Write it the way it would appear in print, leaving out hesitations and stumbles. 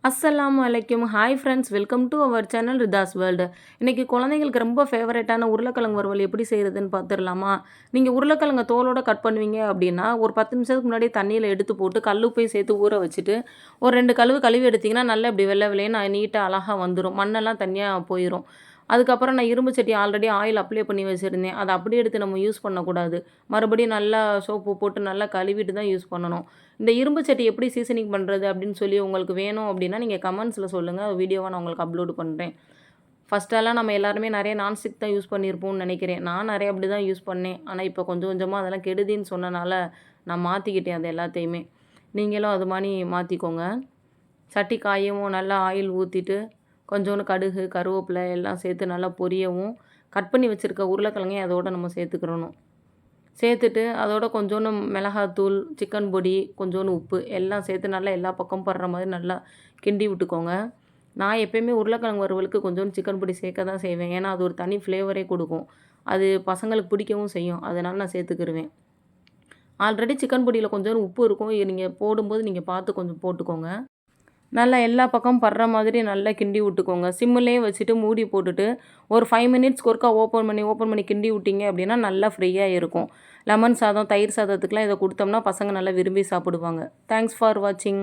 அஸ்ஸலாமு அலைக்கும். Hi friends, welcome to our channel Ridha's world. இன்றைக்கி குழந்தைங்களுக்கு ரொம்ப ஃபேவரட்டான உருளைக்கிழங்கு வறுவல் எப்படி செய்கிறதுன்னு பார்த்துடலாமா? நீங்கள் உருளைக்கிழங்க தோலோடு கட் பண்ணுவீங்க அப்படின்னா, ஒரு 10 நிமிஷத்துக்கு முன்னாடி தண்ணியில் எடுத்து போட்டு கல்லுப்பையும் சேர்த்து ஊற வச்சுட்டு, ஒரு 2 கழுவி எடுத்திங்கன்னா நல்லா இப்படி வெள்ளை வெள்ளையேன்னு நீட்டாக அழகாக வந்துடும். மண்ணெல்லாம் தனியாக போயிடும். அதுக்கப்புறம் நான் இரும்பு சட்டி ஆல்ரெடி ஆயில் அப்ளை பண்ணி வச்சுருந்தேன். அதை அப்படியே எடுத்து நம்ம யூஸ் பண்ணக்கூடாது. மறுபடியும் நல்லா சோப்பு போட்டு நல்லா கழுவிட்டு தான் யூஸ் பண்ணணும். இந்த இரும்பு சட்டி எப்படி சீசனிங் பண்ணுறது அப்படின்னு சொல்லி உங்களுக்கு வேணும் அப்படின்னா, நீங்கள் கமெண்ட்ஸில் சொல்லுங்கள். வீடியோவாக நான் உங்களுக்கு அப்லோடு பண்ணுறேன். ஃபஸ்ட்டெல்லாம் நம்ம எல்லாருமே நிறைய நான்ஸ்டிக் தான் யூஸ் பண்ணியிருப்போம்னு நினைக்கிறேன். நான் நிறைய அப்படி தான் யூஸ் பண்ணேன். ஆனால் இப்போ கொஞ்சம் கொஞ்சமாக அதெல்லாம் கெடுதின்னு சொன்னனால நான் மாற்றிக்கிட்டேன் அது எல்லாத்தையுமே. நீங்களும் அது மாதிரி மாற்றிக்கோங்க. சட்டி காயவும் நல்லா ஆயில் ஊற்றிட்டு கொஞ்சோண்டு கடுகு, கருவேப்பிலை எல்லாம் சேர்த்து நல்லா பொரியவும், கட் பண்ணி வச்சுருக்க உருளைக்கிழங்கையும் அதோடு நம்ம சேர்த்துக்கிறணும். சேர்த்துட்டு அதோட கொஞ்சோண்டு மிளகாத்தூள், சிக்கன் பொடி, கொஞ்சோண்டு உப்பு எல்லாம் சேர்த்து நல்லா எல்லா பக்கமும் படுற மாதிரி நல்லா கிண்டி விட்டுக்கோங்க. நான் எப்போயுமே உருளைக்கிழங்கு வறுவலுக்கு கொஞ்சோண்டு சிக்கன் பொடி சேர்க்க தான் செய்வேன். ஏன்னா அது ஒரு தனி ஃப்ளேவரே கொடுக்கும். அது பசங்களுக்கு பிடிக்கவும் செய்யும். அதனால் நான் சேர்த்துக்கிருவேன். ஆல்ரெடி சிக்கன் பொடியில் கொஞ்சோண்டு உப்பு இருக்கும். நீங்கள் போடும்போது நீங்கள் பார்த்து கொஞ்சம் போட்டுக்கோங்க. நல்லா எல்லா பக்கமும் படுற மாதிரி நல்லா கிண்டி விட்டுக்கோங்க. சிம்முலேயே வச்சுட்டு மூடி போட்டுட்டு ஒரு 5 மினிட்ஸ்க்கு ஒருக்கா ஓப்பன் பண்ணி கிண்டி விட்டிங்க அப்படின்னா நல்லா ஃப்ரீயாக இருக்கும். லெமன் சாதம், தயிர் சாதத்துக்குலாம் இதை கொடுத்தோம்னா பசங்க நல்லா விரும்பி சாப்பிடுவாங்க. தேங்க்ஸ் ஃபார் வாட்சிங்.